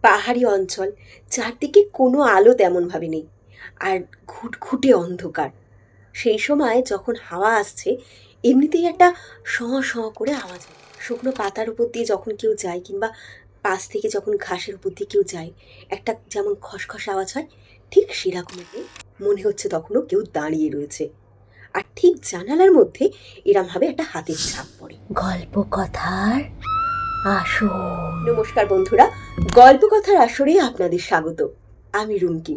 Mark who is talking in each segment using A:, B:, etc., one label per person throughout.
A: পাহাড়ি অঞ্চল, চারদিকে কোনো আলো তেমনভাবে নেই, আর ঘুটঘুটে অন্ধকার। সেই সময় যখন হাওয়া আসছে, এমনিতেই একটা শঁ শঁ করে আওয়াজ হয়। শুকনো পাতার উপর দিয়ে যখন কেউ যায়, কিংবা পাশ থেকে যখন ঘাসের উপর দিয়ে কেউ যায়, একটা যেমন খসখস আওয়াজ হয়, ঠিক সেরকমভাবে মনে হচ্ছে তখনও কেউ দাঁড়িয়ে রয়েছে। আর ঠিক জানালার মধ্যে এরমভাবে একটা হাতের ছাপ পড়ে। গল্প কথার আসর। নমস্কার বন্ধুরা, গল্প কথার আসরে আপনাদের স্বাগত। আমি রুমকি,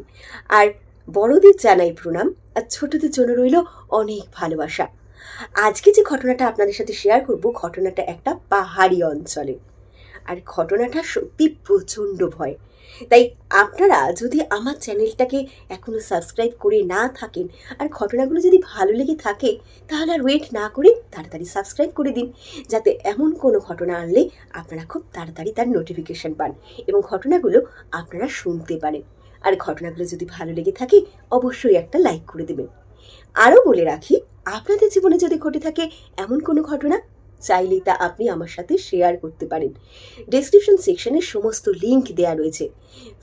A: আর বড়দের জানাই প্রণাম, আর ছোটদের জন্য রইল অনেক ভালোবাসা। আজকে যে ঘটনাটা আপনাদের সাথে শেয়ার করব, ঘটনাটা একটা পাহাড়ি অঞ্চলে, আর ঘটনাটা সত্যি প্রচণ্ড ভয়। তাই আপনারা যদি আমার চ্যানেলটাকে এখনো সাবস্ক্রাইব করে না থাকেন, আর ঘটনাগুলো যদি ভালো লেগে থাকে, তাহলে আর ওয়েট না করে তাড়াতাড়ি সাবস্ক্রাইব করে দিন, যাতে এমন কোনো ঘটনা আনলে আপনারা খুব তাড়াতাড়ি তার নোটিফিকেশন পান এবং ঘটনাগুলো আপনারা শুনতে পারেন। আর ঘটনাগুলো যদি ভালো লেগে থাকে, অবশ্যই একটা লাইক করে দেবেন। আরও বলে রাখি, আপনাদের জীবনে যদি ঘটে থাকে এমন কোনো ঘটনা, চাইলেই তা আপনি আমার সাথে শেয়ার করতে পারেন। ডেসক্রিপশন সেকশনে সমস্ত লিংক দেয়া রয়েছে।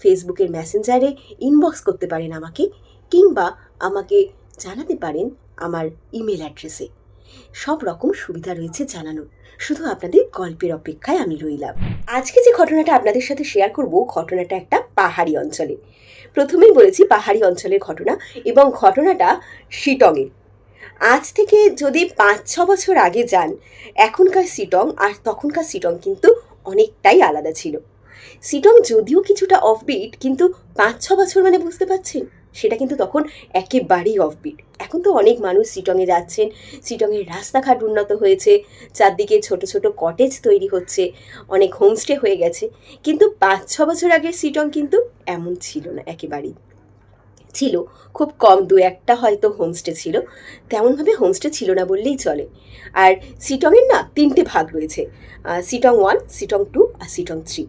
A: ফেসবুকের মেসেঞ্জারে ইনবক্স করতে পারেন আমাকে, কিংবা আমাকে জানাতে পারেন আমার ইমেল অ্যাড্রেসে। সব রকম সুবিধা রয়েছে জানানোর, শুধু আপনাদের গল্পের অপেক্ষায় আমি রইলাম। আজকে যে ঘটনাটা আপনাদের সাথে শেয়ার করব, ঘটনাটা একটা পাহাড়ি অঞ্চলে। প্রথমেই বলেছি পাহাড়ি অঞ্চলের ঘটনা, এবং ঘটনাটা শিটংয়ের। আজ থেকে যদি 5-6 বছর আগে যান, এখনকার শিটং আর তখনকার শিটং কিন্তু অনেকটাই আলাদা ছিল। শিটং যদিও কিছুটা অফবিট, কিন্তু 5-6 বছর মানে বুঝতে পারছেন, সেটা কিন্তু তখন একেবারেই অফবিট। এখন তো অনেক মানুষ শিটংয়ে যাচ্ছেন, শিটংয়ের রাস্তাঘাট উন্নত হয়েছে, চারদিকে ছোট ছোট কটেজ তৈরি হচ্ছে, অনেক হোমস্টে হয়ে গেছে। কিন্তু 5-6 বছর আগের শিটং কিন্তু এমন ছিল না, একেবারেই ছিল খুব কম, 2-1টা হয়তো হোমস্টে ছিল, তেমনভাবে হোমস্টে ছিল না বললেই চলে। আর শিটংয়ের না 3টে ভাগ রয়েছে, শিটং 1, শিটং 2 আর শিটং 3।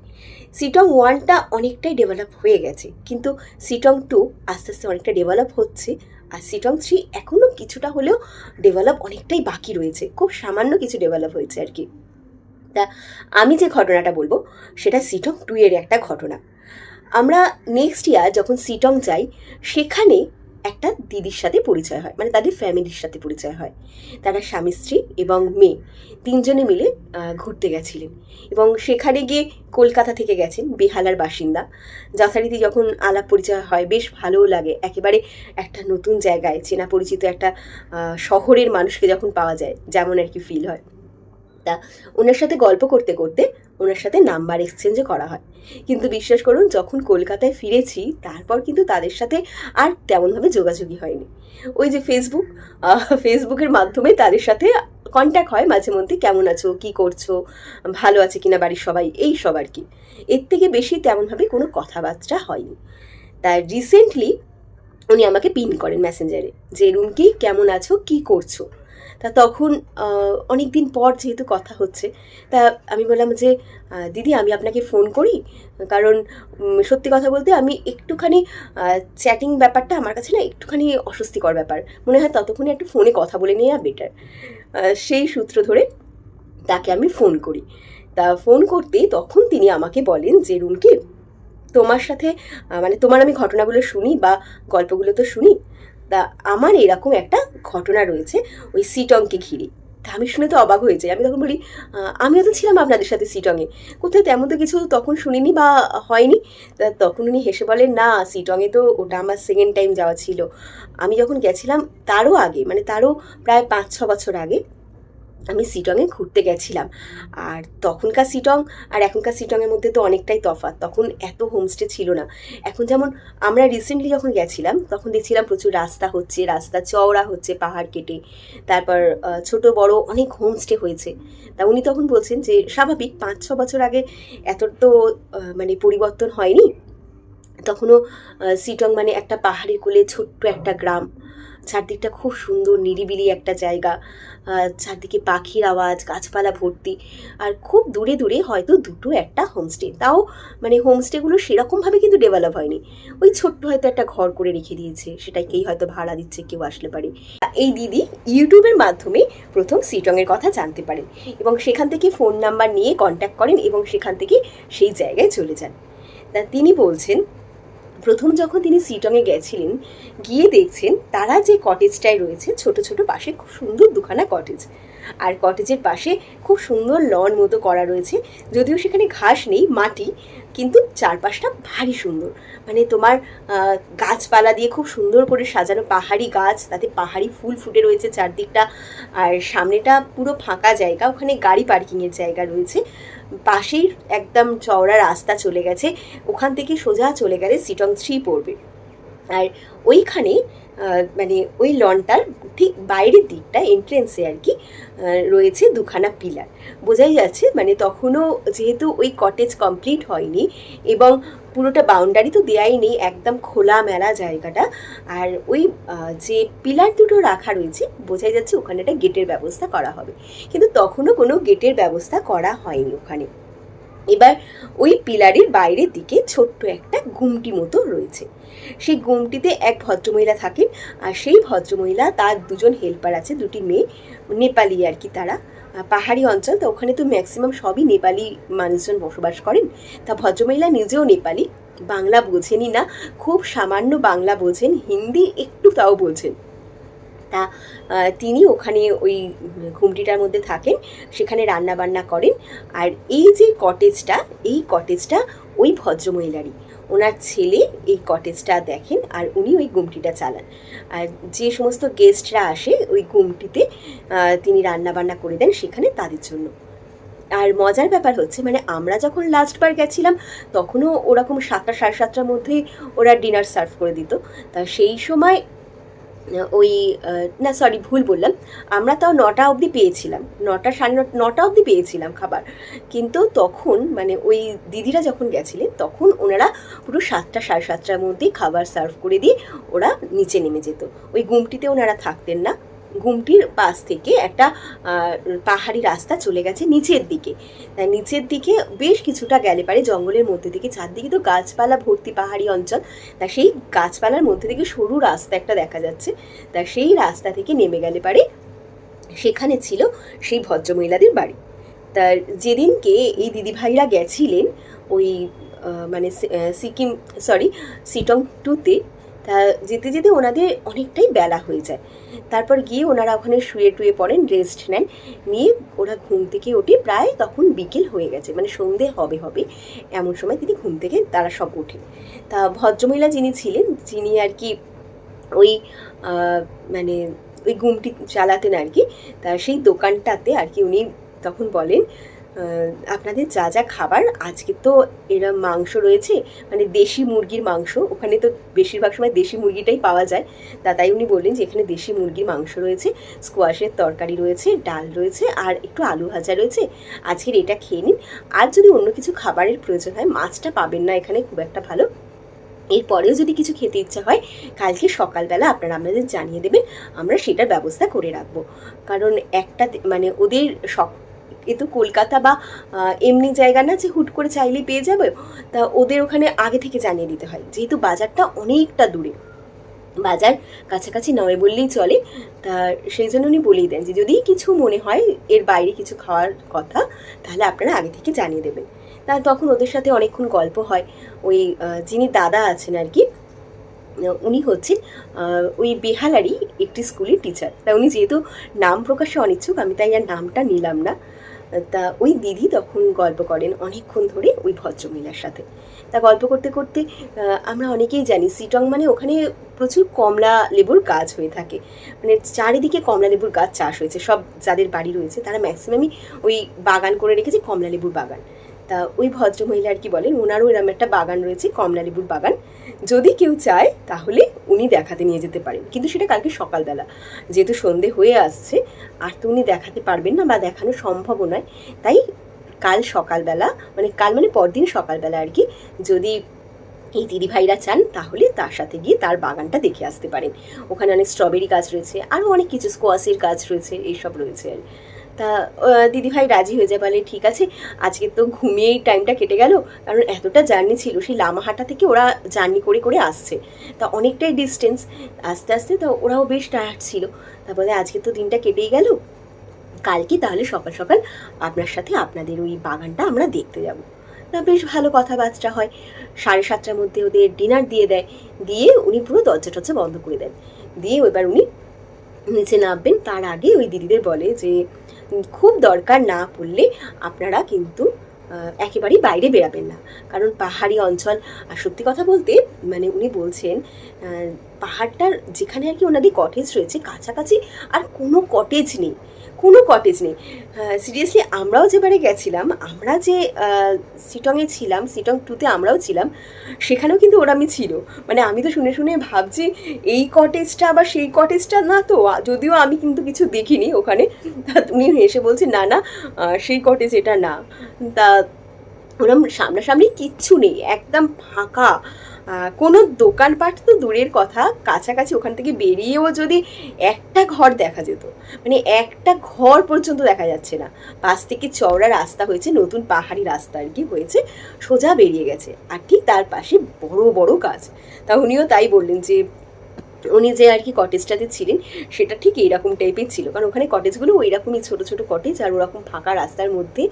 A: শিটং 1টা অনেকটাই ডেভেলপ হয়ে গেছে, কিন্তু শিটং 2 আস্তে আস্তে অনেকটা ডেভেলপ হচ্ছে, আর শিটং 3 এখনও কিছুটা হলেও ডেভেলপ অনেকটাই বাকি রয়েছে, খুব সামান্য কিছু ডেভেলপ হয়েছে আর কি। তা আমি যে ঘটনাটা বলবো সেটা শিটং 2 এর একটা ঘটনা। আমরা নেক্সট ইয়ার যখন শিটং যাই, সেখানে একটা দিদির সাথে পরিচয় হয়, মানে তাদের ফ্যামিলির সাথে পরিচয় হয়। তারা স্বামী স্ত্রী এবং মেয়ে 3জনে মিলে ঘুরতে গেছিলেন, এবং সেখানে গিয়ে কলকাতা থেকে গেছেন, বেহালার বাসিন্দা। যথারীতি যখন আলাপ পরিচয় হয়, বেশ ভালোও লাগে। একেবারে একটা নতুন জায়গায় চেনা পরিচিত একটা শহরের মানুষকে যখন পাওয়া যায়, যেমন আর কি ফিল হয়। তা ওনার সাথে গল্প করতে করতে ওনার সাথে নাম্বার এক্সচেঞ্জও করা হয়। কিন্তু বিশ্বাস করুন, যখন কলকাতায় ফিরেছি, তারপর কিন্তু তাদের সাথে আর তেমনভাবে যোগাযোগই হয়নি। ওই যে ফেসবুকের মাধ্যমে তাদের সাথে কন্ট্যাক্ট হয় মাঝে মধ্যে, কেমন আছো, কি করছো, ভালো আছে কিনা বাড়ির সবাই, এই সব আর কি। এর থেকে বেশি তেমনভাবে কোনো কথাবার্তা হয়নি। তাই রিসেন্টলি উনি আমাকে পিন করেন মেসেঞ্জারে, যে রুমকি কেমন আছো, কি করছো। তা তখন অনেক দিন পর যেহেতু কথা হচ্ছে, তা আমি বললাম যে দিদি, আমি আপনাকে ফোন করি, কারণ সত্যি কথা বলতে আমি একটুখানি চ্যাটিং ব্যাপারটা আমার কাছে না একটুখানি অস্বস্তিকর ব্যাপার মনে হয়, ততক্ষণে একটু ফোনে কথা বলে নেওয়া বেটার। সেই সূত্র ধরে তাকে আমি ফোন করি। তা ফোন করতে তখন তিনি আমাকে বলেন যে রুমকি, তোমার সাথে মানে তোমার আমি ঘটনাগুলো শুনি বা গল্পগুলো তো শুনি, তা আমার এরকম একটা ঘটনা রয়েছে ওই শিটংকে ঘিরে। তা আমি শুনে তো অবাক হয়ে যাই। আমি তখন বলি, আমিও তো ছিলাম আপনাদের সাথে শিটংয়ে, কোথায় তেমন তো কিছু তখন শুনিনি বা হয়নি। তা তখন উনি হেসে বলেন, না, শিটংয়ে তো ওটা আমার সেকেন্ড টাইম যাওয়া ছিল। আমি যখন গেছিলাম তারও আগে, মানে তারও প্রায় 5-6 বছর আগে আমি শিটংয়ে ঘুরতে গেছিলাম। আর তখনকার শিটং আর এখনকার শিটংয়ের মধ্যে তো অনেকটাই তফাৎ। তখন এত হোমস্টে ছিল না। এখন যেমন আমরা রিসেন্টলি যখন গেছিলাম, তখন দেখছিলাম প্রচুর রাস্তা হচ্ছে, রাস্তা চওড়া হচ্ছে পাহাড় কেটে, তারপর ছোট বড় অনেক হোমস্টে হয়েছে। তা উনি তখন বলছেন যে স্বাভাবিক, 5-6 বছর আগে এত তো মানে পরিবর্তন হয়নি। তখনও শিটং মানে একটা পাহাড়ের কোলে ছোট্ট একটা গ্রাম, চারদিকটা খুব সুন্দর নিরিবিলি একটা জায়গা, চারদিকে পাখির আওয়াজ, গাছপালা ভর্তি, আর খুব দূরে দূরে হয়তো 2-1টা হোমস্টে। তাও মানে হোমস্টেগুলো সেরকমভাবে কিন্তু ডেভেলপ হয়নি, ওই ছোট্ট হয়তো একটা ঘর করে রেখে দিয়েছে, সেটাকেই হয়তো ভাড়া দিচ্ছে, কেউ আসলে পারে। এই দিদি ইউটিউবের মাধ্যমে প্রথম শিটংয়ের কথা জানতে পারেন, এবং সেখান থেকে ফোন নাম্বার নিয়ে কন্ট্যাক্ট করেন, এবং সেখান থেকে সেই জায়গায় চলে যান। তা তিনি বলছেন প্রথম যখন তিনি সিটংয়ে গেছিলেন, গিয়ে দেখছেন তারা যে কটেজটায় রয়েছে, ছোট ছোট পাশে খুব সুন্দর দুখানা কটেজ, আর কটেজের পাশে খুব সুন্দর লন মতো করা রয়েছে, যদিও সেখানে ঘাস নেই, মাটি, কিন্তু চারপাশটা ভারী সুন্দর। মানে তোমার গাছপালা দিয়ে খুব সুন্দর করে সাজানো, পাহাড়ি গাছ, তাতে পাহাড়ি ফুল ফুটে রয়েছে চারদিকটা, আর সামনেটা পুরো ফাঁকা জায়গা, ওখানে গাড়ি পার্কিংয়ের জায়গা রয়েছে। পাশেই একদম চওড়া রাস্তা চলে গেছে, ওখান থেকে সোজা চলে গেলে সিটং 3 পড়বে। আর ওইখানে মানে ওই লনটার ঠিক বাইরের দিকটা এন্ট্রেন্সে আর কি রয়েছে দুখানা পিলার। বোঝাই যাচ্ছে মানে তখনও যেহেতু ওই কটেজ কমপ্লিট হয়নি এবং পুরোটা বাউন্ডারি তো দেয়াই নেই, একদম খোলা মেলা জায়গাটা। আর ওই যে পিলার দুটো রাখা রয়েছে, বোঝাই যাচ্ছে ওখানে একটা গেটের ব্যবস্থা করা হবে, কিন্তু তখনও কোনো গেটের ব্যবস্থা করা হয়নি ওখানে। এবার ওই পিলারের বাইরের দিকে ছোট্ট একটা গুমটি মতো রয়েছে, সেই গুমটিতে এক ভদ্রমহিলা থাকেন, আর সেই ভদ্রমহিলা তার দুজন হেল্পার আছে, দুটি মেয়ে, নেপালি আর কি তারা। পাহাড়ি অঞ্চল তো, ওখানে তো ম্যাক্সিমাম সবই নেপালি মানুষজন বসবাস করেন। তা ভদ্রমহিলা নিজেও নেপালি, বাংলা বোঝেনই না, খুব সামান্য বাংলা বোঝেন, হিন্দি একটু তাও বোঝেন। তা তিনি ওখানে ওই ঘুমটিটার মধ্যে থাকেন, সেখানে রান্না বান্না করেন। আর এই যে কটেজটা, এই কটেজটা ওই ভদ্রমহিলারই, ওনার ছেলে এই কটেজটা দেখেন, আর উনি ওই গুমটিটা চালান। আর যে সমস্ত গেস্টরা আসে ওই গুমটিতে তিনি রান্না বান্না করে দেন সেখানে তাদের জন্য। আর মজার ব্যাপার হচ্ছে, মানে আমরা যখন লাস্টবার গেছিলাম তখনও ওরকম 7টা 7:30টার মধ্যেই ওরা ডিনার সার্ভ করে দিত। তা সেই সময় ওই না সরি ভুল বললাম, আমরা তাও 9টা অবধি পেয়েছিলাম, 9টা 9:30 অবধি পেয়েছিলাম খাবার। কিন্তু তখন মানে ওই দিদিরা যখন গেছিলেন তখন ওনারা পুরো 7টা 7:30টার মধ্যেই খাবার সার্ভ করে দিয়ে ওরা নিচে নেমে যেত। ওই গুমটিতে ওনারা থাকতেন না, গুমটির পাশ থেকে একটা পাহাড়ি রাস্তা চলে গেছে নিচের দিকে। তাই নিচের দিকে বেশ কিছুটা গেলে পারে জঙ্গলের মধ্যে দিকে, চারদিকে তো গাছপালা ভর্তি পাহাড়ি অঞ্চল, তা সেই গাছপালার মধ্যে থেকে সরু রাস্তা একটা দেখা যাচ্ছে। তা সেই রাস্তা থেকে নেমে গেলে পারে সেখানে ছিল সেই ভদ্রমহিলাদের বাড়ি। তার যেদিনকে এই দিদিভাইরা গেছিলেন ওই মানে সিকিম সিটং 2-তে, তা যেতে যেতে ওনাদের অনেকটাই বেলা হয়ে যায়। তারপর গিয়ে ওনারা ওখানে শুয়ে টুয়ে পড়েন, রেস্ট নেন, নিয়ে ওরা ঘুম থেকে ওঠে, প্রায় তখন বিকেল হয়ে গেছে, মানে সন্ধে হবে এমন সময় তিনি ঘুম থেকে তারা সব ওঠে। তা ভদ্রমহিলা যিনি ছিলেন, যিনি আর কি ওই মানে ওই গুমটি চালাতেন আর কি, তা সেই দোকানটাতে আর কি উনি তখন বলেন আপনাদের যা যা খাবার, আজকে তো এরা মাংস রয়েছে, মানে দেশি মুরগির মাংস, ওখানে তো বেশিরভাগ সময় দেশি মুরগিটাই পাওয়া যায়। তাই উনি বললেন যে এখানে দেশি মুরগির মাংস রয়েছে, স্কোয়াশের তরকারি রয়েছে, ডাল রয়েছে, আর একটু আলু ভাজা রয়েছে, আজকের এটা খেয়ে নিন। আর যদি অন্য কিছু খাবারের প্রয়োজন হয়, মাছটা পাবেন না এখানে খুব একটা ভালো, এরপরেও যদি কিছু খেতে ইচ্ছা হয় কালকে সকালবেলা আপনারা আমাদের জানিয়ে দেবেন, আমরা সেটার ব্যবস্থা করে রাখবো। কারণ একটা মানে ওদের এ তো কলকাতা বা এমনি জায়গা না যে হুট করে চাইলেই পেয়ে যাবে, তা ওদের ওখানে আগে থেকে জানিয়ে দিতে হয়, যেহেতু বাজারটা অনেকটা দূরে, বাজার কাছাকাছি নয় বললেই চলে। তা সেই জন্য উনি বলেই দেন যে যদি কিছু মনে হয় এর বাইরে কিছু খাওয়ার কথা, তাহলে আপনারা আগে থেকে জানিয়ে দেবেন। তা তখন ওদের সাথে অনেকক্ষণ গল্প হয়। ওই যিনি দাদা আছেন আর কি, উনি হচ্ছেন ওই বেহালারই একটি স্কুলের টিচার। তা উনি যেহেতু নাম প্রকাশে অনিচ্ছুক, আমি তাই আর নামটা নিলাম না। তা ওই দিদি তখন গল্প করেন অনেকক্ষণ ধরে ওই ভদ্রমহিলার সাথে। তা গল্প করতে করতে আমরা অনেকেই জানি সিটং মানে ওখানে প্রচুর কমলা লেবুর গাছ হয়ে থাকে, মানে চারিদিকে কমলা লেবুর গাছ চাষ হয়েছে, সব যাদের বাড়ি রয়েছে তারা ম্যাক্সিমামই ওই বাগান করে রেখেছে, কমলা লেবুর বাগান। তা ওই ভদ্রমহিলা আর কি বলেন ওনারও এরকম একটা বাগান রয়েছে, কমলা লেবুর বাগান, যদি কেউ চায় তাহলে উনি দেখাতে নিয়ে যেতে পারেন, কিন্তু সেটা কালকে সকালবেলা, যেহেতু সন্ধে হয়ে আসছে আর তো উনি দেখাতে পারবেন না বা দেখানো সম্ভবও নয়। তাই কাল সকালবেলা, মানে কাল মানে পরদিন সকালবেলা আর কি, যদি এই দিদিভাইরা চান তাহলে তার সাথে গিয়ে তার বাগানটা দেখে আসতে পারেন। ওখানে অনেক স্ট্রবেরি গাছ রয়েছে, আরও অনেক কিছু স্কোয়াশের গাছ রয়েছে, এইসব রয়েছে আর। তা দিদিভাই রাজি হয়ে যায়, বলে ঠিক আছে, আজকে তো ঘুমিয়েই টাইমটা কেটে গেল, কারণ এতটা জার্নি ছিল, সেই লামাহাটা থেকে ওরা জার্নি করে করে আসছে, তা অনেকটাই ডিস্টেন্স, আস্তে আস্তে তো ওরাও বেশ টায়ার্ড ছিল। তা বলে আজকে তো দিনটা কেটেই গেল, কালকে তাহলে সকাল সকাল আপনার সাথে আপনাদের ওই বাগানটা আমরা দেখতে যাব। তা বেশ ভালো কথাবার্তা হয়। 7:30টার মধ্যে ওদের ডিনার দিয়ে দেয়, দিয়ে উনি পুরো দরজা টরজা বন্ধ করে দেন। দিয়ে এবার উনি নিচে নামবেন, তার আগে ওই দিদিদের বলে যে খুব দরকার না পড়লে আপনারা কিন্তু একেবারেই বাইরে বেরাবেন না, কারণ পাহাড়ি অঞ্চল। আর সত্যি কথা বলতে মানে উনি বলছেন পাহাড়টার যেখানে আর কি ওনাদের কটেজ রয়েছে কাছাকাছি আর কোনো কটেজ নেই, কোনো কটেজ নেই। সিরিয়াসলি আমরাও যেবারে গেছিলাম, আমরা যে শিটংয়ে ছিলাম, শিটং 2-তে আমরাও ছিলাম, সেখানেও কিন্তু ওরামই ছিল। মানে আমি তো শুনে শুনে ভাবছি এই কটেজটা আবার সেই কটেজটা না তো, যদিও আমি কিন্তু কিছু দেখিনি ওখানে। তা উনি হেসে বলছে না না সেই কটেজ এটা না। তা ওরম সামনাসামনি কিচ্ছু নেই, একদম ফাঁকা। কোনো দোকানপাট তো দূরের কথা, কাছাকাছি ওখান থেকে বেরিয়েও যদি একটা ঘর দেখা যেত, মানে একটা ঘর পর্যন্ত দেখা যাচ্ছে না। পাশ থেকে চওড়া রাস্তা হয়েছে, নতুন পাহাড়ি রাস্তা আর কি হয়েছে, সোজা বেরিয়ে গেছে, আর ঠিক তার পাশে বড় বড় গাছ। তা উনিও তাই বললেন যে উনি যে আর কি কটেজটাতে ছিলেন সেটা ঠিক এইরকম টাইপের ছিল, কারণ ওখানে কটেজগুলো ওই রকমই ছোটো ছোটো কটেজ, আর ওরকম ফাঁকা রাস্তার মধ্যে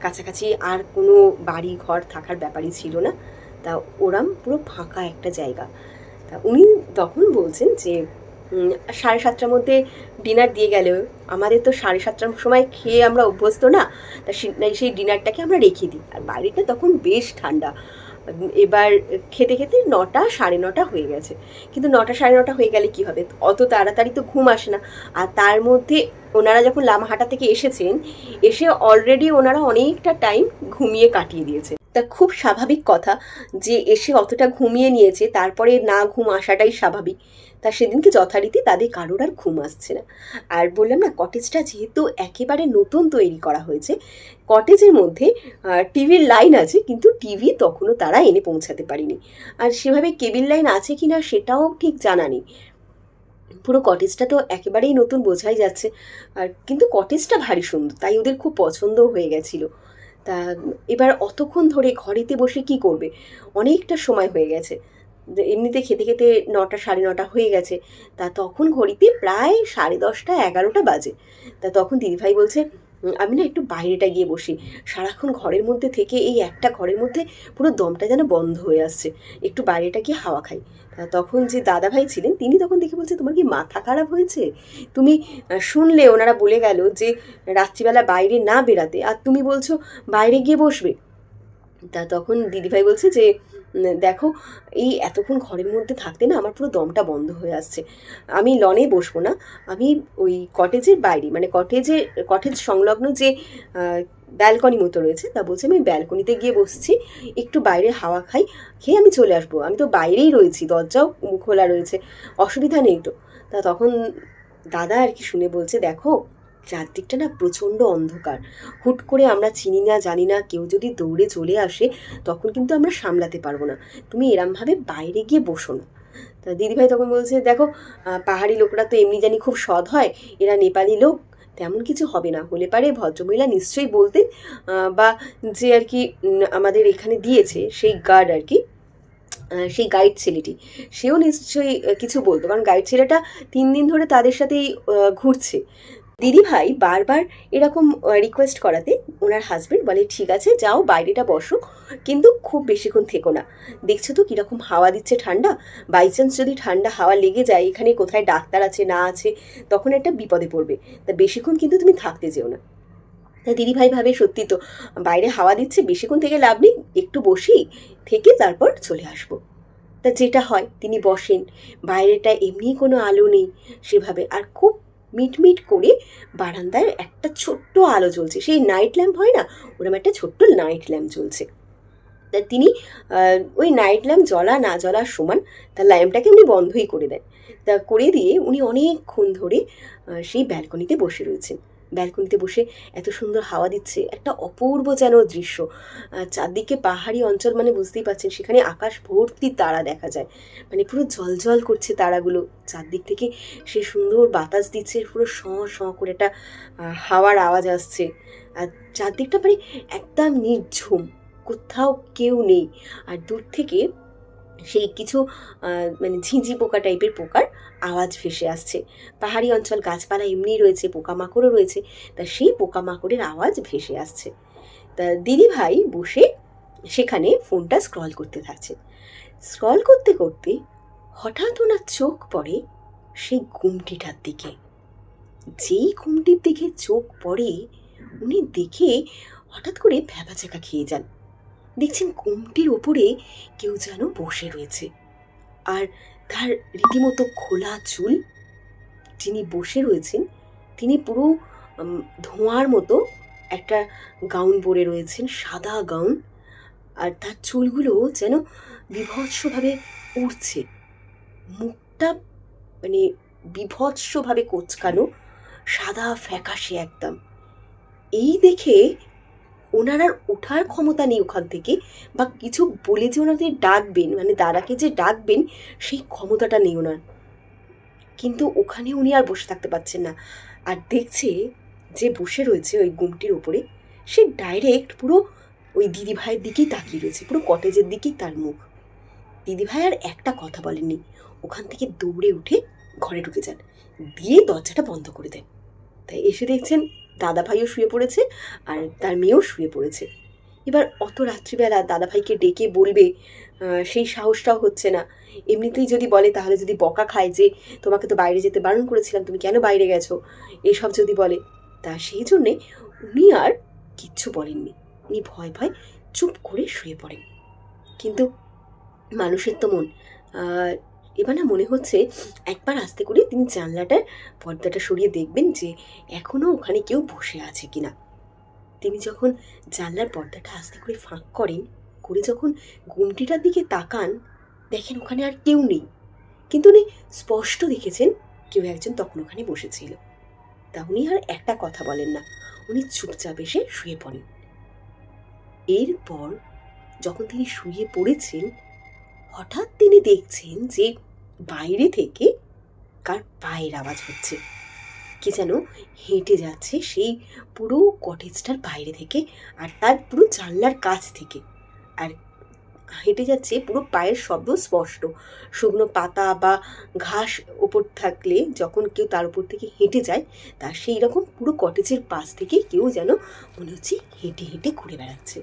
A: কাছাকাছি আর কোনো বাড়ি ঘর থাকার ব্যাপারই ছিল না। তা ওরাম পুরো ফাঁকা একটা জায়গা। তা উনি তখন বলছেন যে 7:30টার মধ্যে ডিনার দিয়ে গেলেও আমাদের তো 7:30টার সময় খেয়ে আমরা অভ্যস্ত না, তা সেই ডিনারটাকে আমরা রেখে দিই। আর বাড়িটা তখন বেশ ঠান্ডা। এবার খেতে খেতে 9টা 9:30 হয়ে গেছে, কিন্তু 9টা 9:30 হয়ে গেলে কি হবে, অত তাড়াতাড়ি তো ঘুম আসে না। আর তার মধ্যে ওনারা যখন লামাহাটা থেকে এসেছেন, এসে অলরেডি ওনারা অনেকটা টাইম ঘুমিয়ে কাটিয়ে দিয়েছে। তা খুব স্বাভাবিক কথা যে এসে অতটা ঘুমিয়ে নিয়েছে, তারপরে না ঘুম আসাটাই স্বাভাবিক। তা সেদিনকে যথারীতি তাদের কারোর আর ঘুম আসছে না। আর বললাম না, কটেজটা যেহেতু একেবারে নতুন তৈরি করা হয়েছে, কটেজের মধ্যে টিভির লাইন আছে, কিন্তু টিভি তখনও তারা এনে পৌঁছাতে পারেনি। আর সেভাবে কেবিল লাইন আছে কিনা সেটাও ঠিক জানা নেই। পুরো কটেজটা তো একেবারেই নতুন, বোঝাই যাচ্ছে। আর কিন্তু কটেজটা ভারী সুন্দর, তাই ওদের খুব পছন্দও হয়ে গেছিল। তা এবার অতক্ষণ ধরে ঘরেতে বসে কি করবে, অনেকটা সময় হয়ে গেছে, এমনিতে খেতে খেতে 9টা 9:30 হয়ে গেছে। তা তখন ঘড়িতে প্রায় 10:30 11টা বাজে। তা তখন দিদিভাই বলছে আমি না একটু বাইরেটা গিয়ে বসি, সারাক্ষণ ঘরের মধ্যে থেকে এই একটা ঘরের মধ্যে পুরো দমটা যেন বন্ধ হয়ে আসছে, একটু বাইরেটা গিয়ে হাওয়া খাই। তখন যে দাদাভাই ছিলেন তিনি তখন দেখে বলছে তোমার কি মাথা খারাপ হয়েছে, তুমি শুনলে ওনারা বলে গেল যে রাত্রিবেলা বাইরে না বেরাতে, আর তুমি বলছো বাইরে গিয়ে বসবে। তা তখন দিদিভাই বলছে যে দেখো এই এতক্ষণ ঘরের মধ্যে থাকতে না আমার পুরো দমটা বন্ধ হয়ে আসছে, আমি লনে বসবো না, আমি ওই কটেজের বাইরে, মানে কটেজ সংলগ্ন যে ব্যালকনি মতো রয়েছে, তা বলছে আমি ব্যালকনিতে গিয়ে বসছি, একটু বাইরে হাওয়া খাই, খেয়ে আমি চলে আসবো, আমি তো বাইরেই রয়েছি, দরজাও খোলা রয়েছে, অসুবিধা নেই তো। তা তখন দাদা আর কি শুনে বলছে দেখো চারদিকটা না প্রচণ্ড অন্ধকার, হুট করে আমরা চিনি না জানি না কেউ যদি দৌড়ে চলে আসে তখন কিন্তু আমরা সামলাতে পারবো না, তুমি এরমভাবে বাইরে গিয়ে বসো না। তা দিদিভাই তখন বলছে দেখো পাহাড়ি লোকরা তো এমনি জানি খুব সৎ হয়, এরা নেপালি লোক, তেমন কিছু হবে না, হলে পারে ভদ্রমহিলা নিশ্চয়ই বলতেন, বা যে আর কি আমাদের এখানে দিয়েছে সেই গার্ড আর কি, সেই গাইড ছেলেটি, সেও নিশ্চয়ই কিছু বলতো, কারণ গাইড ছেলেটা 3 দিন ধরে তাদের সাথেই ঘুরছে। দিদিভাই বারবার এরকম রিকোয়েস্ট করাতে ওনার হাজবেন্ড বলে ঠিক আছে যাও বাইরেটা বসো, কিন্তু খুব বেশিক্ষণ থেকো না, দেখছো তো কীরকম হাওয়া দিচ্ছে ঠান্ডা, বাই চান্স যদি ঠান্ডা হাওয়া লেগে যায়, এখানে কোথায় ডাক্তার আছে না আছে, তখন একটা বিপদে পড়বে, তা বেশিক্ষণ কিন্তু তুমি থাকতে যেও না। তা দিদিভাই ভাবে সত্যি তো বাইরে হাওয়া দিচ্ছে, বেশিক্ষণ থেকে লাভ নেই, একটু বসি, থেকে তারপর চলে আসবো। তা যেটা হয় তিনি বসেন, বাইরেটা এমনি কোনো আলো নেই সেভাবে, আর খুব মিটমিট করে বারান্দায় একটা ছোট্ট আলো জ্বলছে, সেই নাইট ল্যাম্প হয় না, ওরকম একটা ছোট্ট নাইট ল্যাম্প জ্বলছে। তা তিনি ওই নাইট ল্যাম্প জ্বলা না জ্বলার সমান, তার ল্যাম্পটাকে উনি বন্ধই করে দেন। তা করে দিয়ে উনি অনেকক্ষণ ধরে সেই ব্যালকনিতে বসে রয়েছেন, ব্যালকনিতে বসে এত সুন্দর হাওয়া দিচ্ছে, একটা অপূর্ব যেন দৃশ্য, চারদিকে পাহাড়ি অঞ্চল, মানে বুঝতেই পারছেন সেখানে আকাশ ভর্তি তারা দেখা যায়, মানে পুরো জলজল করছে তারাগুলো, চারদিক থেকে সে সুন্দর বাতাস দিচ্ছে, পুরো শঁ করে একটা হাওয়ার আওয়াজ আসছে, আর চারদিকটা মানে একদম নির্ঝুম, কোথাও কেউ নেই। আর দূর থেকে সেই কিছু মানে ঝিঁঝি পোকা টাইপের পোকার আওয়াজ ভেসে আসছে, পাহাড়ি অঞ্চল গাছপালা এমনিই রয়েছে, পোকামাকড়ও রয়েছে, তা সেই পোকামাকড়ের আওয়াজ ভেসে আসছে। তা দিদিভাই বসে সেখানে ফোনটা স্ক্রল করতে থাকছেন। স্ক্রল করতে করতে হঠাৎ ওনার চোখ পড়ে সেই ঘুমটিটার দিকে। যেই ঘুমটির দিকে চোখ পড়ে উনি দেখে হঠাৎ করে ভ্যাবাচ্যাকা খেয়ে যান। দেখছেন ঘুমটির ওপরে কেউ যেন বসে রয়েছে, আর তার রীতিমতো খোলা চুল। যিনি বসে রয়েছেন তিনি পুরো ধোঁয়ার মতো একটা গাউন পরে রয়েছেন, সাদা গাউন, আর তার চুলগুলো যেন বিভৎসভাবে উড়ছে। মুখটা মানে বিভৎসভাবে কোঁচকানো, সাদা ফ্যাকাশে একদম। এই দেখে ওনার আর ওঠার ক্ষমতা নেই ওখান থেকে, বা কিছু বলে যে ওনাদের ডাকবেন, মানে দাদাকে যে ডাকবেন সেই ক্ষমতাটা নেই ওনার। কিন্তু ওখানে উনি আর বসে থাকতে পারছেন না, আর দেখছে যে বসে রয়েছে ওই গুমটির ওপরে, সে ডাইরেক্ট পুরো ওই দিদিভাইয়ের দিকেই তাকিয়ে রয়েছে, পুরো কটেজের দিকেই তার মুখ। দিদিভাই আর একটা কথা বলেননি, ওখান থেকে দৌড়ে উঠে ঘরে ঢুকে যান, দিয়ে দরজাটা বন্ধ করে দেন। তাই এসে দেখছেন দাদাভাইও শুয়ে পড়েছে আর তার মেয়েও শুয়ে পড়েছে। এবার অত রাত্রিবেলা দাদাভাইকে ডেকে বলবে সেই সাহসটাও হচ্ছে না। এমনিতেই যদি বলে তাহলে যদি বকা খায় যে তোমাকে তো বাইরে যেতে বারণ করেছিলাম, তুমি কেন বাইরে গেছো, এসব যদি বলে। তা সেই জন্যে উনি আর কিচ্ছু বলেননি, উনি ভয় ভয় চুপ করে শুয়ে পড়েন। কিন্তু মানুষের তো মন, এবার না মনে হচ্ছে একবার আস্তে করে তিনি জানলাটার পর্দাটা সরিয়ে দেখবেন যে এখনও ওখানে কেউ বসে আছে কিনা। তিনি যখন জানলার পর্দাটা আস্তে করে ফাঁক করেন, করে যখন গুমটিটার দিকে তাকান, দেখেন ওখানে আর কেউ নেই, কিন্তু উনি স্পষ্ট দেখেছেন কেউ একজন তখন ওখানে বসেছিল। তা উনি আর একটা কথা বলেন না, উনি চুপচাপ এসে শুয়ে পড়েন। এরপর যখন তিনি শুয়ে পড়েছেন, হঠাৎ তিনি দেখছেন যে বাইরে থেকে কার পায়ের আওয়াজ হচ্ছে। কি যেন হেঁটে যাচ্ছে সেই পুরো কটেজটার বাইরে থেকে, আর তার পুরো জানলার কাছ থেকে। আর হেঁটে যাচ্ছে, পুরো পায়ের শব্দ স্পষ্ট। শুকনো পাতা বা ঘাস ওপর থাকলে যখন কেউ তার উপর থেকে হেঁটে যায়, তা সেই রকম পুরো কটেজের পাশ থেকে কেউ যেন মনে হচ্ছে হেঁটে হেঁটে ঘুরে বেড়াচ্ছে।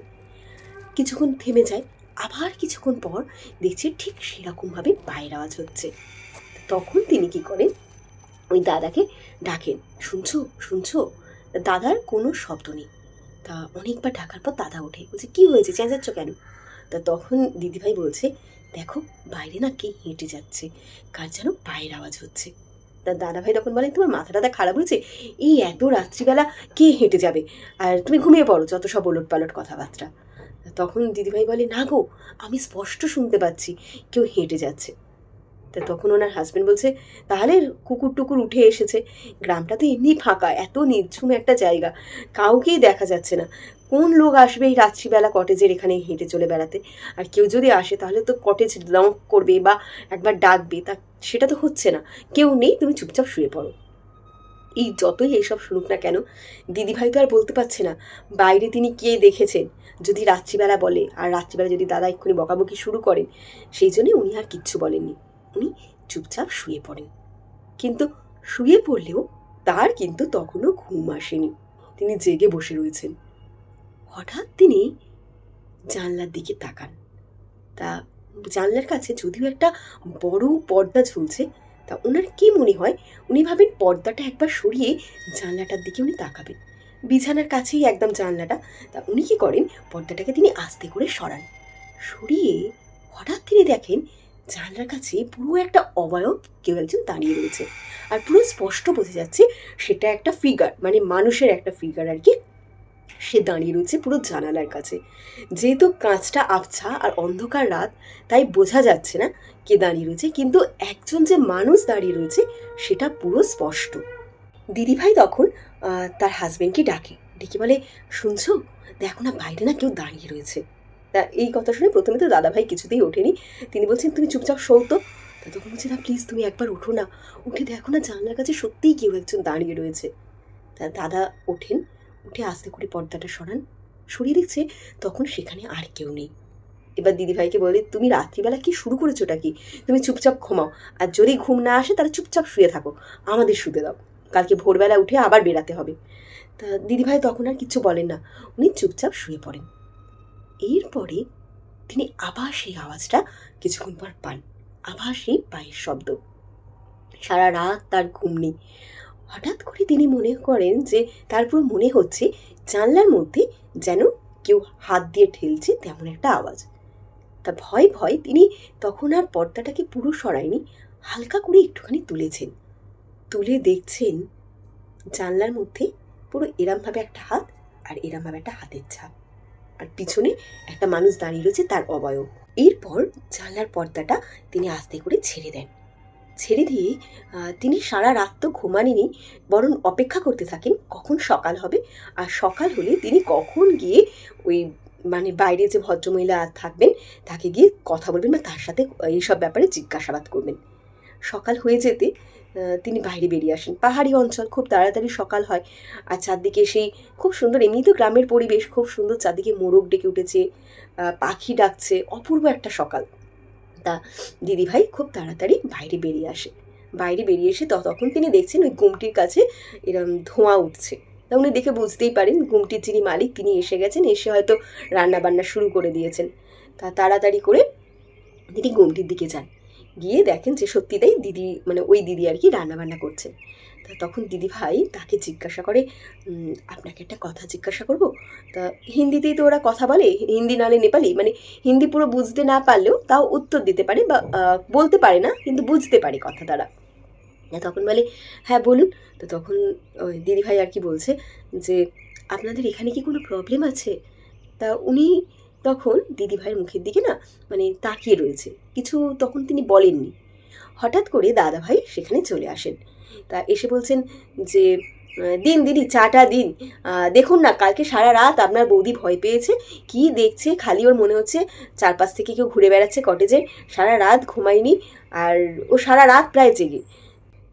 A: কিছুক্ষণ থেমে যায়, আবার কিছুক্ষণ পর দেখছে ঠিক সেরকমভাবে পায়ের আওয়াজ হচ্ছে। তখন তিনি কি করেন, ওই দাদাকে ডাকেন, শুনছো শুনছো। দাদার কোনো শব্দ নেই। তা অনেকবার ডাকার পর দাদা ওঠে, বলছে কি হয়েছে, চেঁচাচ্ছ কেন? তা তখন দিদিভাই বলছে, দেখো বাইরে না কে হেঁটে যাচ্ছে, কার যেন পায়ের আওয়াজ হচ্ছে। তা দাদাভাই তখন বলেন, তোমার মাথা টাথা খারাপ হয়েছে, এই এত রাত্রিবেলা কে হেঁটে যাবে, আর তুমি ঘুমিয়ে পড়ো, যত সব ওলট পালট কথাবার্তা। তখন দিদিভাই বলে, না গো, আমি স্পষ্ট শুনতে পাচ্ছি কেউ হেঁটে যাচ্ছে। তা তখন ওনার হাজবেন্ড বলছে, তাহলে কুকুর টুকুর উঠে এসেছে, গ্রামটা তো এমনি ফাঁকা, এত নির্ঝুম একটা জায়গা, কাউকেই দেখা যাচ্ছে না, কোন লোক আসবে এই রাত্রিবেলা কটেজের এখানে হেঁটে চলে বেড়াতে, আর কেউ যদি আসে তাহলে তো কটেজ লক করবে বা একবার ডাকবে, তা সেটা তো হচ্ছে না, কেউ নেই, তুমি চুপচাপ শুয়ে পড়ো। এই যতই এইসব শুনুক না কেন, দিদিভাই তো আর বলতে পারছে না বাইরে তিনি কে দেখেছেন, যদি রাত্রিবেলা বলে, আর রাত্রিবেলা যদি দাদা এক্ষুনি বকাবকি শুরু করেন, সেই জন্যে উনি আর কিচ্ছু বলেননি, উনি চুপচাপ শুয়ে পড়েন। কিন্তু শুয়ে পড়লেও তার কিন্তু তখনও ঘুম আসেনি, তিনি জেগে বসে রয়েছেন। হঠাৎ তিনি জানলার দিকে তাকান, তা জানলার কাছে যদিও একটা বড় পর্দা ঝুলছে, তা ওনার কি মনে হয়, উনি ভাবেন পর্দাটা একবার সরিয়ে জানলাটার দিকে উনি তাকাবেন, বিছানার কাছেই একদম জানলাটা। তা উনি কি করেন, পর্দাটাকে তিনি আস্তে করে সরান, সরিয়ে হঠাৎ তিনি দেখেন জানলার কাছে পুরো একটা অবয়ব কেউ একজন দাঁড়িয়ে রয়েছে, আর পুরো স্পষ্ট বোঝা যাচ্ছে সেটা একটা ফিগার, মানে মানুষের একটা ফিগার আর কি, সে দাঁড়িয়ে রয়েছে পুরো জানালার কাছে। যেহেতু কাঁচটা আবছা আর অন্ধকার রাত, তাই বোঝা যাচ্ছে না কে দাঁড়িয়ে রয়েছে, কিন্তু একজন যে মানুষ দাঁড়িয়ে রয়েছে সেটা পুরো স্পষ্ট। দিদিভাই তখন তার হাজবেন্ডকে ডাকে, ডেকে বলে, শুনছো, দেখো না বাইরে না কেউ দাঁড়িয়ে রয়েছে। তা এই কথা শুনে প্রথমে তো দাদাভাই কিছুতেই ওঠেনি, তিনি বলছেন, তুমি চুপচাপ শোও তো। তা তখন বলছে, না প্লিজ তুমি একবার ওঠো না, উঠে দেখো না জানলার কাছে সত্যিই কেউ একজন দাঁড়িয়ে রয়েছে। তা দাদা ওঠেন, উঠে আস্তে করে পর্দাটা সরান, সরিয়ে দেখছে তখন সেখানে আর কেউ নেই। এবার দিদিভাইকে বলে, তুমি রাত্রিবেলা কি শুরু করেছোটা কি, তুমি চুপচাপ ঘুমাও, আর যদি ঘুম না আসে তাহলে চুপচাপ শুয়ে থাকো, আমাদের শুতে দাও, কালকে ভোরবেলা উঠে আবার বেরাতে হবে। তা দিদিভাই তখন আর কিছু বলেন না, উনি চুপচাপ শুয়ে পড়েন। এরপরে তিনি আবার সেই আওয়াজটা কিছুক্ষণ পর পান, আবার সেই পায়ের শব্দ। সারা রাত তার ঘুম নেই। হঠাৎ করে তিনি মনে করেন যে তারপর মনে হচ্ছে জানলার মধ্যে যেন কেউ হাত দিয়ে ঠেলছে, তেমন একটা আওয়াজ। তা ভয় ভয় তিনি তখন আর পর্দাটাকে পুরো সরায়নি, হালকা করে একটুখানি তুলেছেন। তুলে দেখছেন জানলার মধ্যে পুরো এরমভাবে একটা হাত, আর এরমভাবে একটা হাতের ছাপ, আর পিছনে একটা মানুষ দাঁড়িয়ে রয়েছে, তার অবয়ব। এরপর জানলার পর্দাটা তিনি আস্তে করে ছেড়ে দেন। ছেড়ে দিয়ে তিনি সারা রাত তো ঘুমাননি, বরং অপেক্ষা করতে থাকেন কখন সকাল হবে, আর সকাল হলে তিনি কখন গিয়ে ওই মানে বাইরে যে ভদ্রমহিলা থাকবেন তাকে গিয়ে কথা বলবেন বা তার সাথে এইসব ব্যাপারে জিজ্ঞাসাবাদ করবেন। সকাল হয়ে যেতে তিনি বাইরে বেরিয়ে আসেন। পাহাড়ি অঞ্চল, খুব তাড়াতাড়ি সকাল হয়, আর চারদিকে সেই খুব সুন্দর, এমনি তো গ্রামের পরিবেশ খুব সুন্দর, চারদিকে মোরগ ডেকে উঠেছে, পাখি ডাকছে, অপূর্ব একটা সকাল। তা দিদিভাই খুব তাড়াতাড়ি বাইরে বেরিয়ে আসে। বাইরে বেরিয়ে এসে তখন তিনি দেখছেন ওই গুমটির কাছে এরম ধোঁয়া উঠছে। তা উনি দেখে বুঝতেই পারেন গুমটির যিনি মালিক তিনি এসে গেছেন, এসে হয়তো রান্না বান্না শুরু করে দিয়েছেন। তা তাড়াতাড়ি করে তিনি গুমটির দিকে যান, গিয়ে দেখেন যে সত্যিটাই দিদি, মানে ওই দিদি আর কি রান্না বান্না করছেন। তা তখন দিদিভাই তাকে জিজ্ঞাসা করে, আপনাকে একটা কথা জিজ্ঞাসা করব। তা হিন্দিতেই তো ওরা কথা বলে, হিন্দি নালে নেপালি, মানে হিন্দি পুরো বুঝতে না পারলেও তাও উত্তর দিতে পারে, বা বলতে পারে না কিন্তু বুঝতে পারে কথা তারা। তখন বলে, হ্যাঁ বলুন। তো তখন ওই দিদিভাই আর কি বলছে যে আপনাদের এখানে কি কোনো প্রবলেম আছে? তা উনি তখন দিদিভাইয়ের মুখের দিকে না মানে তাকিয়ে রয়েছে, কিছু তখন তিনি বলেননি। হঠাৎ করে দাদাভাই সেখানে চলে আসেন। তা এসে বলছেন যে দিন দিদি, চাটা দিন। দেখুন না, কালকে সারা রাত আপনার বৌদি ভয় পেয়েছে, কি দেখছে খালি ওর মনে হচ্ছে চারপাশ থেকে কেউ ঘুরে বেড়াচ্ছে কটেজে, সারা রাত ঘুমায়নি, আর ও সারা রাত প্রায় জেগে।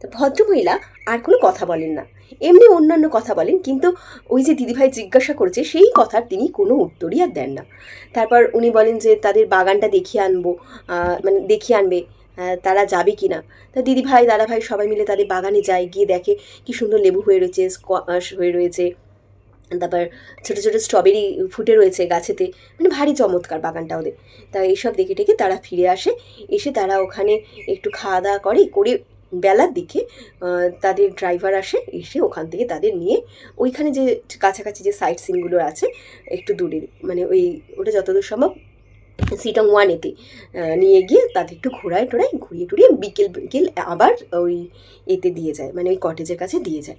A: তা ভদ্রমহিলা আর কোনো কথা বলেন না, এমনি অন্যান্য কথা বলেন, কিন্তু ওই যে দিদিভাই জিজ্ঞাসা করেছে সেই কথার তিনি কোনো উত্তরই আর দেন না। তারপর উনি বলেন যে তাদের বাগানটা দেখিয়ে আনবো, মানে দেখিয়ে আনবে, তারা যাবে কি না। তা দিদিভাই দাদাভাই সবাই মিলে তাদের বাগানে যায়, গিয়ে দেখে কি সুন্দর লেবু হয়ে রয়েছে, স্কোয়াশ হয়ে রয়েছে, তারপর ছোটো ছোটো স্ট্রবেরি ফুটে রয়েছে গাছেতে, মানে ভারী চমৎকার বাগানটা ওদের। তা এইসব দেখে টেকে তারা ফিরে আসে, এসে তারা ওখানে একটু খাওয়া দাওয়া করে বেলার দিকে তাদের ড্রাইভার আসে, এসে ওখান থেকে তাদের নিয়ে ওইখানে যে কাছাকাছি যে সাইট সিনগুলো আছে একটু দূরে, মানে ওটা যতদূর সম্ভব সিটং 1-এতে নিয়ে গিয়ে তাদের একটু ঘুরিয়ে টুরিয়ে বিকেল আবার ওই এতে দিয়ে যায়, মানে ওই কটেজের কাছে দিয়ে যায়।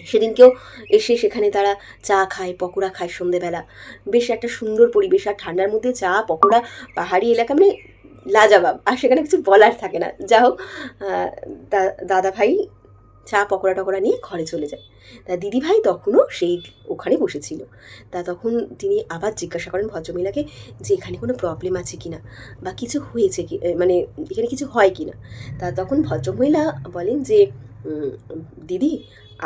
A: সেদিনকেও এসে সেখানে তারা চা খায়, পকোড়া খায় সন্ধেবেলা, বেশ একটা সুন্দর পরিবেশ, আর ঠান্ডার মধ্যে চা পকোড়া, পাহাড়ি এলাকা মানে লাজাবাব, আর সেখানে কিছু বলার থাকে না। যা হোক, দাদা ভাই চা পকোড়া টকোড়া নিয়ে ঘরে চলে যায়। তা দিদিভাই তখনও সেই ওখানে বসেছিল। তা তখন তিনি আবার জিজ্ঞাসা করেন ভদ্রমহিলাকে যে এখানে কোনো প্রবলেম আছে কি না, বা কিছু হয়েছে কি, মানে এখানে কিছু হয় কি না। তা তখন ভদ্রমহিলা বলেন যে দিদি,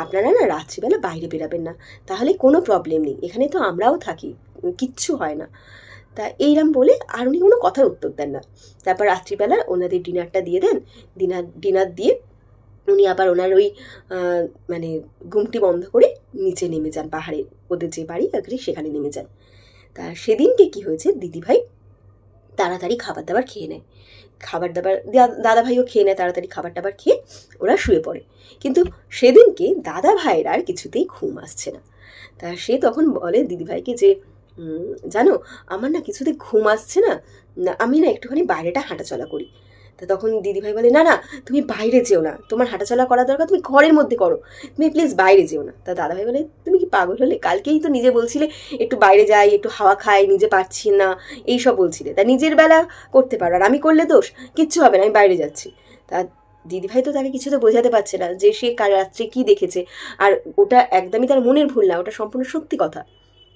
A: আপনারা না রাত্রিবেলা বাইরে বেরাবেন না, তাহলে কোনো প্রবলেম নেই, এখানে তো আমরাও থাকি, কিচ্ছু হয় না। তা এইরম বলে আর উনি কোনো কথার উত্তর দেন না। তারপর রাত্রিবেলা ওনাদের ডিনারটা দিয়ে দেন। ডিনার দিয়ে উনি আবার ওনার ওই মানে ঘুমটি বন্ধ করে নিচে নেমে যান, পাহাড়ে ওদের যে বাড়ি আগে সেখানে নেমে যান। তা সেদিনকে কি হয়েছে, দিদিভাই তাড়াতাড়ি খাবার দাবার খেয়ে নেয়, খাবার দাবার দাদাভাইও খেয়ে নেয়, তাড়াতাড়ি খাবার দাবার খেয়ে ওরা শুয়ে পড়ে। কিন্তু সেদিনকে দাদা ভাইয়ের আর কিছুতেই ঘুম আসছে না। তা সে তখন বলে দিদিভাইকে যে জানো, আমার না কিছুতে ঘুম আসছে না, আমি না একটুখানি বাইরেটা হাঁটাচলা করি। তা তখন দিদিভাই বলে, না না, তুমি বাইরে যেও না, তোমার হাঁটাচলা করা দরকার তুমি ঘরের মধ্যে করো, তুমি প্লিজ বাইরে যেও না। তা দাদাভাই বলে, তুমি কি পাগল হলে? কালকেই তো নিজে বলছিলে একটু বাইরে যাই, একটু হাওয়া খাই, নিজে পারছি না, এইসব বলছিলে, তা নিজের বেলা করতে পারো, আর আমি করলে দোষ? কিচ্ছু হবে না, আমি বাইরে যাচ্ছি। তা দিদিভাই তো তাকে কিছু তো বোঝাতে পারছে না যে সে কাল রাত্রে কী দেখেছে, আর ওটা একদমই তার মনের ভুল না, ওটা সম্পূর্ণ সত্যি কথা।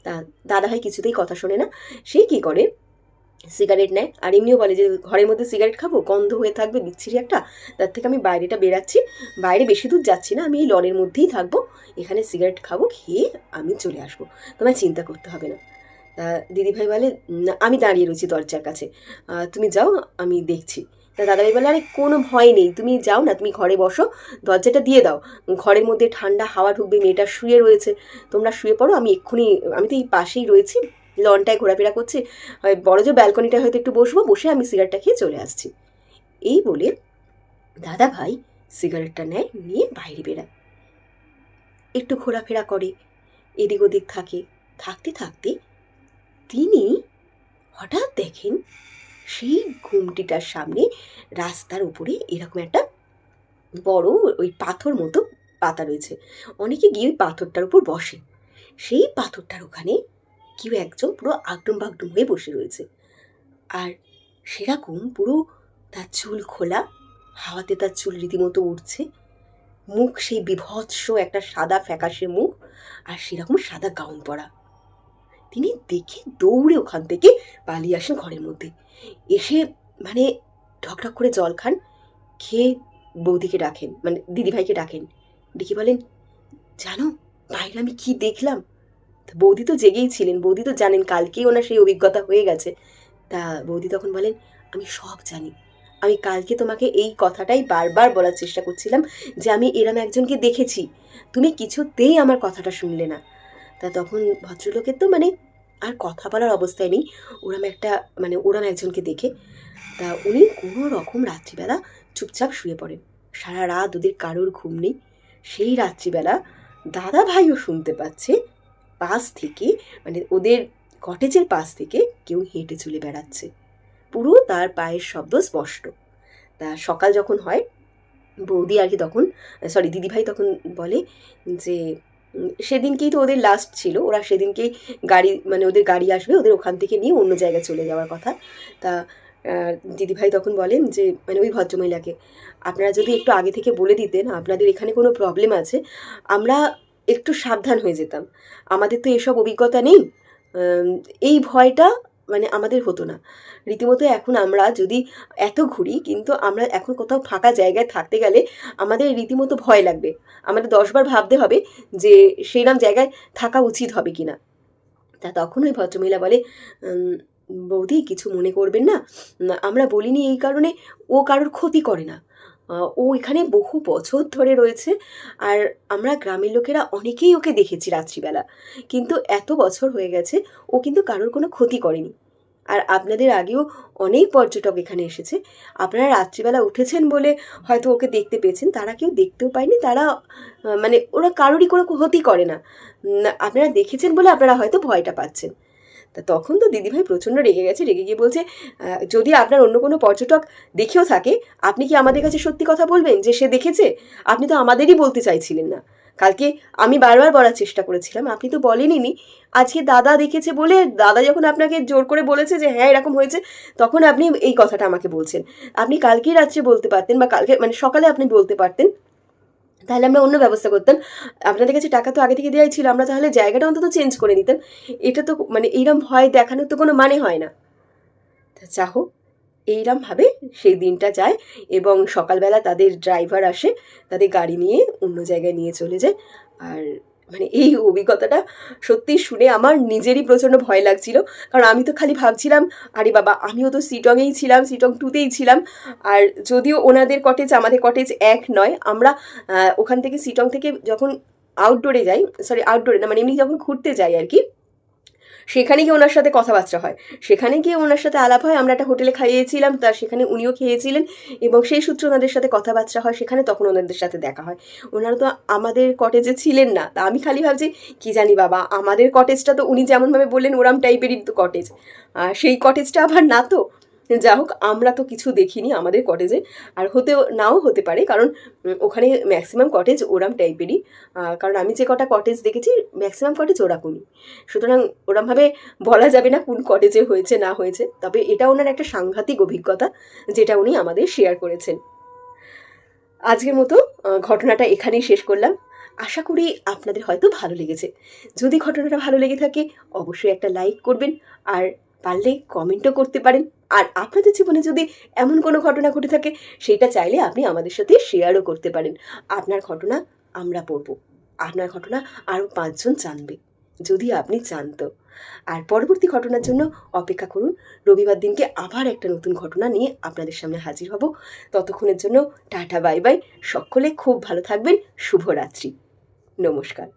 A: তা দাদাভাই কিছুতেই কথা শোনে না, সে কী করে সিগারেট নেয়, আর এমনিও বলে যে ঘরের মধ্যে সিগারেট খাবো, গন্ধ হয়ে থাকবে বিচ্ছিরি একটা, তার থেকে আমি বাইরেটা বেরাচ্ছি, বাইরে বেশি দূর যাচ্ছি না, আমি এই লনের মধ্যেই থাকবো, এখানে সিগারেট খাবো, খেয়ে আমি চলে আসবো, তোমায় চিন্তা করতে হবে না। তা দিদিভাই বলে, আমি দাঁড়িয়ে রয়েছি দরজার কাছে, তুমি যাও, আমি দেখছি। তা দাদাভাই বলে, আরে কোনো ভয় নেই, তুমি যাও না, তুমি ঘরে বসো, দরজাটা দিয়ে দাও, ঘরের মধ্যে ঠান্ডা হাওয়া ঢুকবে, মেয়েটা শুয়ে রয়েছে, তোমরা শুয়ে পড়ো, আমি এক্ষুনি, আমি তো এই পাশেই রয়েছি, লনটায় ঘোরাফেরা করছে, বড় যে ব্যালকনিটা হয়তো একটু বসবো, বসে আমি সিগারেটটা খেয়ে চলে আসছি। এই বলে দাদা ভাই সিগারেটটা নেয়, নিয়ে বাইরে বেরায়, একটু ঘোরাফেরা করে, এদিক ওদিক থাকে। থাকতে থাকতে তিনি হঠাৎ দেখেন সেই ঘুমটিটার সামনে রাস্তার উপরে এরকম একটা বড় ওই পাথর মতো পাতা রয়েছে। অনেকে গিয়ে ওই পাথরটার উপর বসে। সেই পাথরটার ওখানে কেউ একজন পুরো আগডুম বাগডুম হয়ে বসে রয়েছে, আর সেরকম পুরো তার চুল খোলা, হাওয়াতে তার চুল রীতিমতো উঠছে, মুখ সেই বিভৎস একটা সাদা ফ্যাকাশে মুখ, আর সেরকম সাদা গাউন পরা। তিনি দেখে দৌড়ে ওখান থেকে পালিয়ে আসেন ঘরের মধ্যে। এসে মানে ঢকঢক করে জল খান, খেয়ে বৌদিকে ডাকেন, মানে দিদিভাইকে ডাকেন, ডেকে বলেন, জানো বাইরে আমি কি দেখলাম? বৌদি তো জেগেই ছিলেন, বৌদি তো জানেন কালকেই ওনার সেই অভিজ্ঞতা হয়ে গেছে। তা বৌদি তখন বলেন, আমি সব জানি, আমি কালকে তোমাকে এই কথাটাই বারবার বলার চেষ্টা করছিলাম যে আমি এরম একজনকে দেখেছি, তুমি কিছুতেই আমার কথাটা শুনলে না। তা তখন ভদ্রলোকের তো মানে আর কথা বলার অবস্থায় নেই, ওরম একজনকে দেখে। তা উনি কোনো রকম রাত্রিবেলা চুপচাপ শুয়ে পড়েন। সারা রাত ওদের কারোর ঘুম নেই। সেই রাত্রিবেলা দাদা ভাইও শুনতে পাচ্ছে পাশ থেকে, মানে ওদের কটেজের পাশ থেকে কেউ হেঁটে চলে বেড়াচ্ছে, পুরো তার পায়ের শব্দ স্পষ্ট। তা সকাল যখন হয়, বৌদি আর কি তখন দিদিভাই তখন বলে যে সেদিনকেই তো ওদের লাস্ট ছিল, ওরা সেদিনকেই গাড়ি, মানে ওদের গাড়ি আসবে, ওদের ওখান থেকে নিয়ে অন্য জায়গায় চলে যাওয়ার কথা। তা দিদিভাই তখন বলেন যে মানে ওই ভদ্রমহিলাকে, আপনারা যদি একটু আগে থেকে বলে দিতেন আপনাদের এখানে কোনো প্রবলেম আছে, আমরা একটু সাবধান হয়ে যেতাম। আমাদের তো এসব অভিজ্ঞতা নেই, এই ভয়টা মানে আমাদের হতো না। রীতিমতো এখন আমরা যদি এত ঘুরি, কিন্তু আমরা এখন কোথাও ফাঁকা জায়গায় থাকতে গেলে আমাদের রীতিমতো ভয় লাগবে, আমাদের 10বার ভাবতে হবে যে সেইরকম জায়গায় থাকা উচিত হবে কিনা। তা তখন ওই ভদ্রমহিলা বলে, বৌদি কিছু মনে করবেন না, আমরা বলিনি এই কারণে, ও কারোর ক্ষতি করে না, ও এখানে বহু বছর ধরে রয়েছে, আর আমরা গ্রামের লোকেরা অনেকেই ওকে দেখেছি রাত্রিবেলা, কিন্তু এত বছর হয়ে গেছে ও কিন্তু কারোর কোনো ক্ষতি করেনি। আর আপনাদের আগেও অনেক পর্যটক এখানে এসেছে, আপনারা রাত্রিবেলা উঠেছেন বলে হয়তো ওকে দেখতে পেয়েছেন, তারা কেউ দেখতেও পায়নি, তারা মানে ওরা কারোরই কোনো ক্ষতি করে না, আপনারা দেখেছেন বলে আপনারা হয়তো ভয়টা পাচ্ছেন। তা তখন তো দিদিভাই প্রচণ্ড রেগে গেছে, রেগে গিয়ে বলছে, যদি আপনার অন্য কোনো পর্যটক দেখেও থাকে, আপনি কি আমাদের কাছে সত্যি কথা বলবেন যে সে দেখেছে? আপনি তো আমাদেরই বলতে চাইছিলেন না। কালকে আমি বারবার বলার চেষ্টা করেছিলাম, আপনি তো বলেনইনি। আজকে দাদা দেখেছে বলে, দাদা যখন আপনাকে জোর করে বলেছে যে হ্যাঁ এরকম হয়েছে, তখন আপনি এই কথাটা আমাকে বলছেন। আপনি কালকেই রাত্রে বলতে পারতেন, বা কালকে মানে সকালে আপনি বলতে পারতেন, তাহলে আমরা অন্য ব্যবস্থা করতাম। আপনাদের কাছে টাকা তো আগে থেকে দেওয়াই ছিল, আমরা তাহলে জায়গাটা অন্তত চেঞ্জ করে নিতাম। এটা তো মানে এইরকম ভয় দেখানোর তো কোনো মানে হয় না। তা যা হোক, এইরমভাবে সেই দিনটা যায়, এবং সকালবেলা তাদের ড্রাইভার আসে, তাদের গাড়ি নিয়ে অন্য জায়গায় নিয়ে চলে যায়। আর মানে এই অভিজ্ঞতাটা সত্যি শুনে আমার নিজেরই প্রচণ্ড ভয় লাগছিল, কারণ আমি তো খালি ভাবছিলাম, আরে বাবা আমিও তো সিটংয়েই ছিলাম, সিটং 2তেই ছিলাম, আর যদিও ওনাদের কটেজ আমাদের কটেজ এক নয়, আমরা ওখান থেকে সিটং থেকে যখন আউটডোরে যাই, আউটডোরে না মানে এমনি যখন ঘুরতে যাই আর কি, সেখানে গিয়ে ওনার সাথে কথাবার্তা হয়, সেখানে গিয়ে ওনার সাথে আলাপ হয়। আমরা একটা হোটেলে খাইয়েছিলাম, তা সেখানে উনিও খেয়েছিলেন, এবং সেই সূত্রে ওনাদের সাথে কথাবার্তা হয়, সেখানে তখন ওনাদের সাথে দেখা হয়। ওনারা তো আমাদের কটেজে ছিলেন না। তা আমি খালি ভাবছি, কি জানি বাবা, আমাদের কটেজটা তো উনি যেমনভাবে বললেন ওরাম টাইপেরই তো কটেজ, সেই কটেজটা আবার না তো। যা হোক, আমরা তো কিছু দেখিনি আমাদের কটেজে, আর হতেও নাও হতে পারে, কারণ ওখানে ম্যাক্সিমাম কটেজ ওরাম টাইপেরই, কারণ আমি যে কটা কটেজ দেখেছি ম্যাক্সিমাম কটেজ ওরকমই। সুতরাং ওরমভাবে বলা যাবে না কোন কটেজে হয়েছে না হয়েছে, তবে এটা ওনার একটা সাংঘাতিক অভিজ্ঞতা যেটা উনি আমাদের শেয়ার করেছেন। আজকের মতো ঘটনাটা এখানেই শেষ করলাম। আশা করি আপনাদের হয়তো ভালো লেগেছে। যদি ঘটনাটা ভালো লেগে থাকে অবশ্যই একটা লাইক করবেন, আর পারলে কমেন্টও করতে পারেন। আর আপনাদের জীবনে যদি এমন কোনো ঘটনা ঘটে থাকে, সেটা চাইলে আপনি আমাদের সাথে শেয়ারও করতে পারেন। আপনার ঘটনা আমরা পড়ব, আপনার ঘটনা আরও 5 জন জানবে, যদি আপনি চান তো। আর পরবর্তী ঘটনার জন্য অপেক্ষা করুন। রবিবার দিনকে আবার একটা নতুন ঘটনা নিয়ে আপনাদের সামনে হাজির হব। ততক্ষণের জন্য টাটা বাই বাই। সকলে খুব ভালো থাকবেন। শুভরাত্রি। নমস্কার।